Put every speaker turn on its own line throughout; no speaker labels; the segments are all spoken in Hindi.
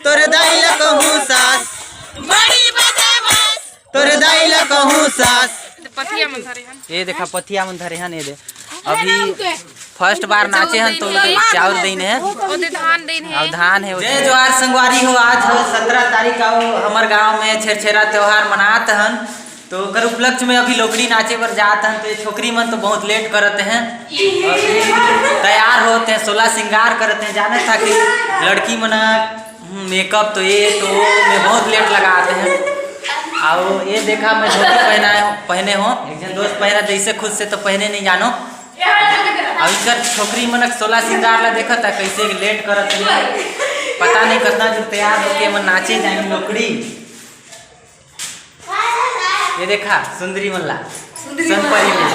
तोरे दाई ला कहूँ सास,
बड़ी बदमाश
तोरे दाई ला कहूँ सास।
पथिया में धरे हन,
ये देखा पथिया में धरे हन। ये दे अभी फर्स्ट बार नाचे हन तो चावल देने हैं,
ओदे धान देन है।
अब धान है। जय जोहार संगवारी हो। आज हो 17 तारीख का हमार गांव में छेरछेरा त्योहार मनाते हन। तो कर उपलक्ष्य में अभी लोकड़ी नाचे पर जाते हैं। तो ये छोकरी मन तो बहुत लेट करते हैं, तैयार होते हैं, 16 श्रृंगार करते हैं। जाने था कि लड़की मना मेकअप तो ये तो में बहुत लेट लगाते हैं। और ये देखा मैं धोती पहने हो, एक जन दोस्त पहना जैसे खुद से तो पहने नहीं जानो। अब इकर छोकरी मनक 16 श्रृंगार ला देखा था कैसे लेट करते हैं। पता नहीं कितना जो तैयार होके मन नाचे जाएंगे लोकड़ी। ये देखा सुंदरी मल्ला संपरी में।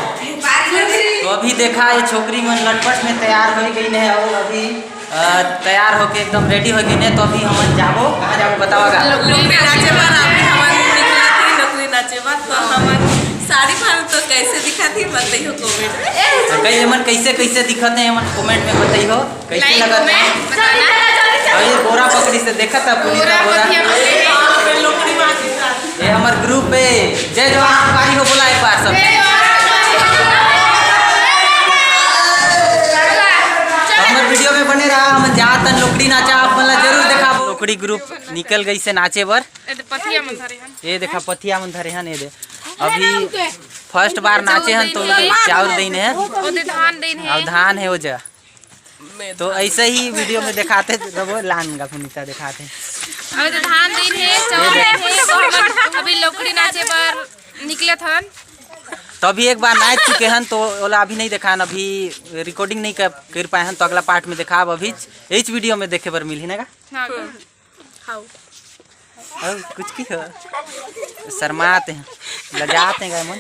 तो अभी देखा ये छोकरी मन लटपट में तैयार हो गई है और अभी तैयार होके एकदम रेडी हो गई है। तो अभी हम जाबो कहाँ जाबो बताओगा?
लोकड़ी नाचे पर अभी हमारे निकला थी लोकड़ी नाचे पर। तो हम साड़ी पहन तो कैसे दिखा थी बताइयो कमेंट में।
तो कई मन कैसे कैसे दिखते हैं मन कमेंट में बताइयो कैसे लगता है। और ये गोरा पकड़ी से देखा था पूरी गोरा। ये हमारे ग्रुप पे जय जवान कारी हो बोला एक बार सब। हमारे वीडियो में बने रहा। हम जातन लोकड़ी नाचा आप मतलब जरूर देखा। लोकड़ी ग्रुप निकल गई से नाचे बर।
पथिया में धरे हन,
ये देखा पथिया में धरे हन। ये दे अभी फर्स्ट बार नाचे हन तो चावल देने हैं,
ओदे धान देन है।
अब धान है वो जा। तो ऐसे ही वीडियो में दिखाते वो लान का फुनीता दिखाते।
ओदे धान देन है, चावल है। अभी लोकड़ी नाचे पर निकले थन।
तो अभी एक बार नाच चुके हैं तो ओला अभी नहीं देखा। अभी रिकॉर्डिंग नहीं कर पाए हैं तो अगला पार्ट में देखा। अभी इस वीडियो में देखे पर मिली ना और कुछ की हो शर्माते हैं लजाते हैं मन।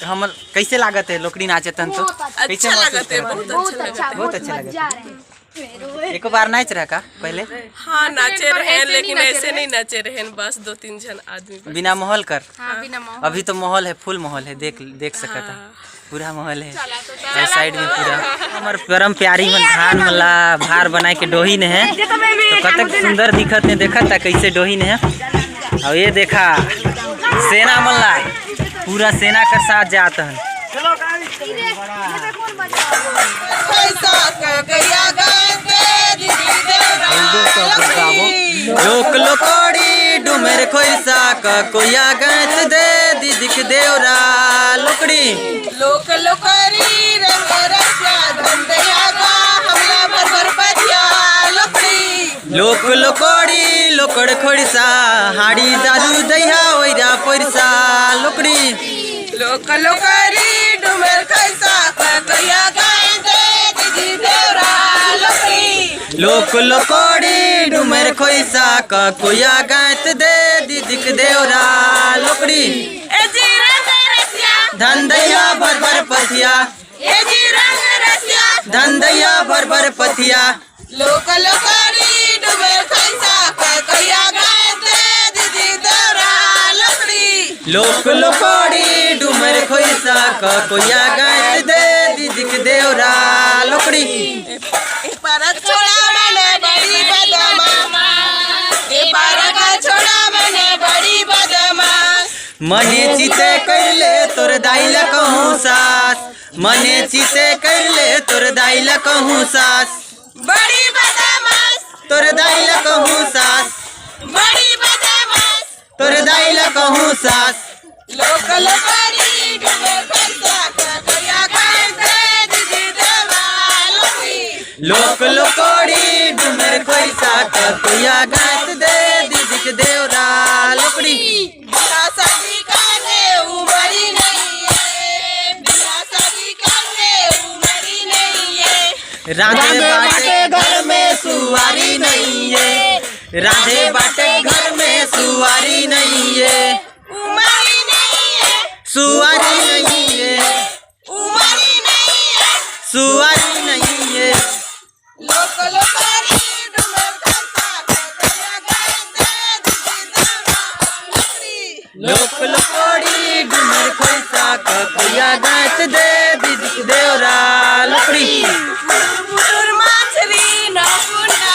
हम कैसे लागत है लोकड़ी नाचे तन तो कैसे
लगते हैं,
बहुत अच्छा लगे। एक बार नाच रहा का पहले?
हाँ नाचे रहे लेकिन ऐसे नहीं नाचे रहे, बस 2-3 जन आदमी
बिना माहौल कर।
हाँ, बिना माहौल।
अभी तो माहौल है, फुल माहौल है, देख सकता है पूरा माहौल है। साइड में पूरा हमारे परम प्यारी मन धान मला भार बनाए के डोही ने है। तो कतक सुंदर दिखत है, देखा था कैसे डोही ने है। और ये देखा सेना मल्ला पूरा सेना के साथ जाता है। लोक लोकड़ी डुमेर खोइसा का कोया गैत दे दीदिक देवरा लोकड़ी।
लोक लोकड़ी रंग रसिया धंधया गा हमला भर पथिया लोकड़ी।
लोक लोकड़ी लोकड़ खोड़सा हाड़ी दादू दैहा ओइरा पैसा लोकड़ी।
लोक लोकड़ी डुमेर खोइसा का कोया गैत दे दीदी देवरा लोकड़ी।
लोक लोकड़ी डुमेर खोइसा का कोया गैत दे दीदिक देवरा लोकड़ी।
ए जी रंग रसिया
धंधया भर पथिया,
ए जी रंग रसिया
धंधया भर पथिया।
लोक लोकड़ी डुमेर खोइसा का कोया गैत दे दीदी देवरा लोकड़ी।
लोक लोकड़ी डुमेर खोइसा का कोया गैत दे दीदिक देवरा लोकड़ी।
परत छोड़ा मैंने बड़ी बदमाश, ए पारा का छोड़ा मैंने बड़ी बदमाश।
मने चिते कर ले तोर दाइला कहूँ सास, मने चिते कर ले तोर दाइला कहूँ सास।
बड़ी बदमाश
तोर दाइला कहूँ सास,
बड़ी बदमाश
तोर दाइला कहूँ सास।
लोक लोकड़ी डुमेर खोइसा का कोया गैत दे दीदी देवरा लोकड़ी।
लोक लोकड़ी डुमेर खोइसा का कोया गैत दे दीदिक देवरा लोकड़ी।
बिना शादी करने उमरी नहीं है, बिना शादी करने उमरी नहीं है।
राधे बाटे घर में सुवारी नहीं है, राधे बाटे घर में सुवारी नहीं है,
उमरी नहीं है,
सुवारी नहीं है,
उमरी नहीं है।
सुवारी नहीं है।
लोक लोकड़ी डुमेर खोइसा का कोया गैत दे दीदी देवरा लोकड़ी।
लोक लोकड़ी डुमेर खोइसा का कोया गैत दे दीदिक देवरा लोकड़ी।
बुटुर मछली न पुना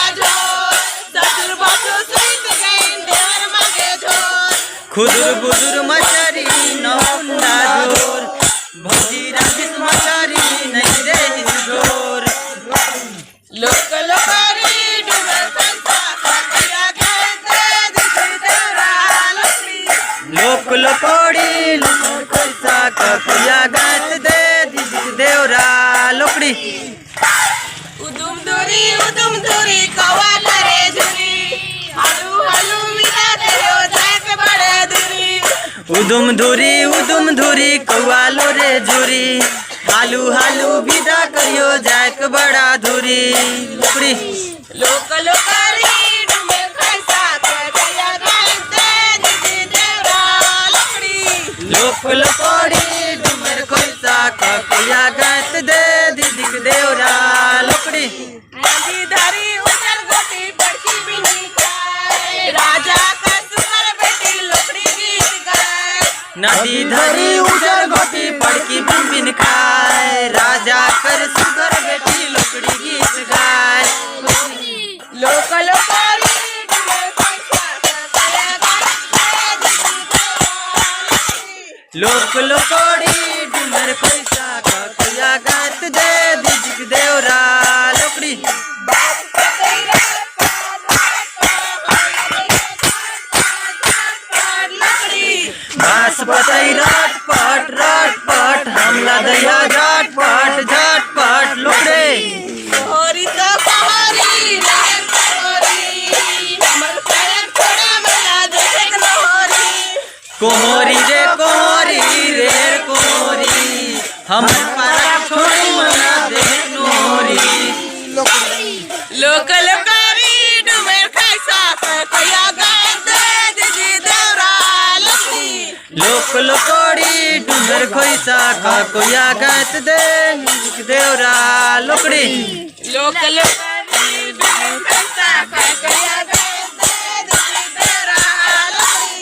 खुदुर बुदुर मछरी नौकुंडा जोर भौजी राजिस मछरी नहीं दे जोर
लोक लोकारी डूबे पैसा कपिया कहते दिखी देवरा लकड़ी
लोक लोकोड़ी लोक पैसा कपिया गात दे दिख देवरा लोकड़ी
उदुम दूरी कवा लरे झुरी हलू हलू मिला दे हो जाके बड़े दूरी
उदुम धूरी कौआ लो रे झुरी हालू हालू विदा करियो जाक बड़ा धुरी लोकड़ी
लोक लोकारी डूबे पैसा कपिया कहते दिखी देवरा लकड़ी
लोक लोकोड़ी डुमर खोइसा कपिया गात दे दिख देवरा लोकड़ी
नदी धरी उधर गोटी बड़की बिनी गाय राजा का सुंदर बेटी लोकड़ी गीत गाय
नदी धरी उजर गोटी पड़की बिन खाए राजा कर सुगर बेटी लोकड़ी गीत गाय
लोक लोकारी डूबे पैसा कपिया कहते दिखी देवरा लकड़ी
लोक लोकोड़ी डुमर खोइसा कपिया गात दे दिख देवरा लोकड़ी बास बतई राट पट हमला दैया झट पट लोकड़े
होरी तो पहाड़ी लहर पहाड़ी हमर पैर छोड़ा मला देख न होरी
कोमोरी रे कोमोरी हमर पारा छोड़ी मना देख नोरी
लोक लोकारी डूबे पैसा कपिया कहते दिखी देवरा लकड़ी
लोक लोकोड़ी डुमर खोइसा कपिया गात दे दिख देवरा लोकड़ी
लोक लोकारी डूबे पैसा कपिया कहते दिखी देवरा लकड़ी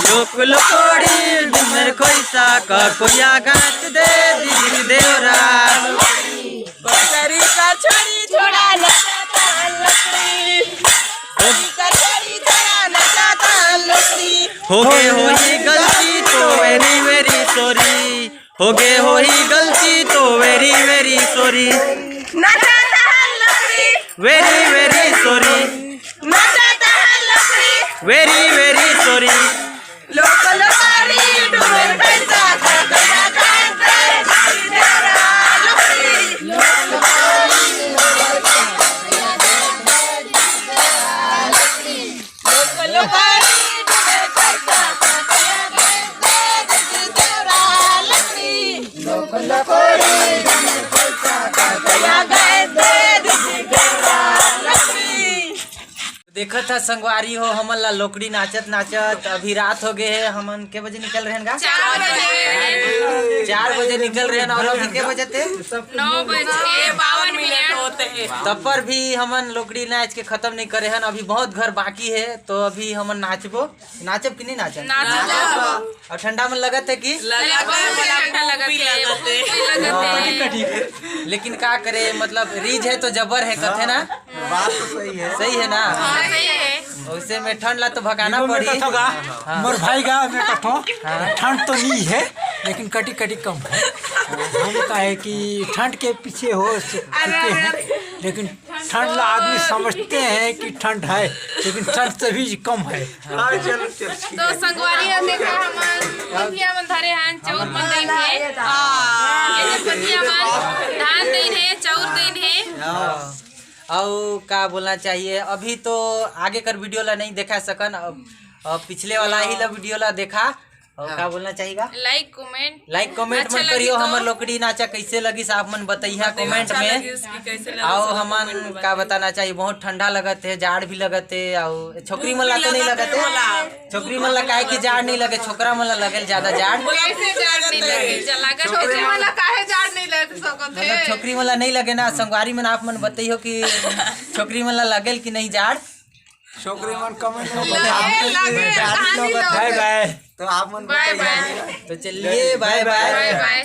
लोक लोकोड़ी डुमर खोइसा कपिया गात दे दिख देवरा
बकरी का छोड़ी छोड़ा नचाता लकड़ी बकरी का छोड़ी छोड़ा नचाता लकड़ी
होगे होई गलती तो वेरी सॉरी होगे होई गलती तो वेरी सॉरी
नचाता लकड़ी
वेरी सॉरी
नचाता लकड़ी
वेरी सॉरी
लोक लोकारी डूबे पैसा कपिया कहते दिखी देवरा लकड़ी लोक लोकारी डूबे पैसा कपिया कहते दिखी देवरा लकड़ी लोक लोकारी डूबे पैसा कपिया कहते दिखी देवरा लकड़ी
देखा था संगवारी हो हमन ला लोकड़ी नाचत अभी रात हो गए है हमन के बजे निकल रहे हैं 4 बजे निकल रहे हैं और अभी के बजे थे
9:52 होते हैं
तब पर भी हमन लोकड़ी नाच के खत्म नहीं करे हैं अभी बहुत घर बाकी है तो अभी हमन नाचब कि नहीं नाचब और ठंडा में लगत है कि लेकिन का करे मतलब रीज है तो जबर है कथे ना
बात तो सही है
ना वैसे में ठंड ला तो भगाना पड़ी
मोर भाई गा में कठो ठंड तो नहीं है लेकिन कटी कम है हम कहे कि ठंड के पीछे हो चुके हैं लेकिन ठंड ला आदमी समझते हैं कि ठंड है लेकिन ठंड से भी कम है।
तो संगवारी है देखा हमन पिया मन धरे हन चाउर मन देन है ये पतिया मन धान देन है चाउर देन है
और का बोलना चाहिए अभी तो आगे कर वीडियो ला नहीं देखा सकन अब पिछले वाला ही ला वीडियो ला देखा और क्या बोलना चाहिएगा
लाइक कमेंट
अच्छा मत करियो हमर लोकड़ी नाचा कैसे लगी साहब मन बताइए कमेंट में और हमन का बताना चाहिए बहुत ठंडा लगत है जाड़ भी लगत है और छोकरी मन ला तो नहीं लगत है छोकरी मन ला काहे कि जाड़ नहीं लगे छोकरा मन ला लगल ज्यादा जाड़ मतलब छोकरी मन ला नहीं लगे ना संगवारी मन आप मन बताइयो कि छोकरी मन ला लगल कि नहीं जाड़
छोकरी मन कमेंट
बाय
तो आप मन
बाय
तो चलिए बाय बाय।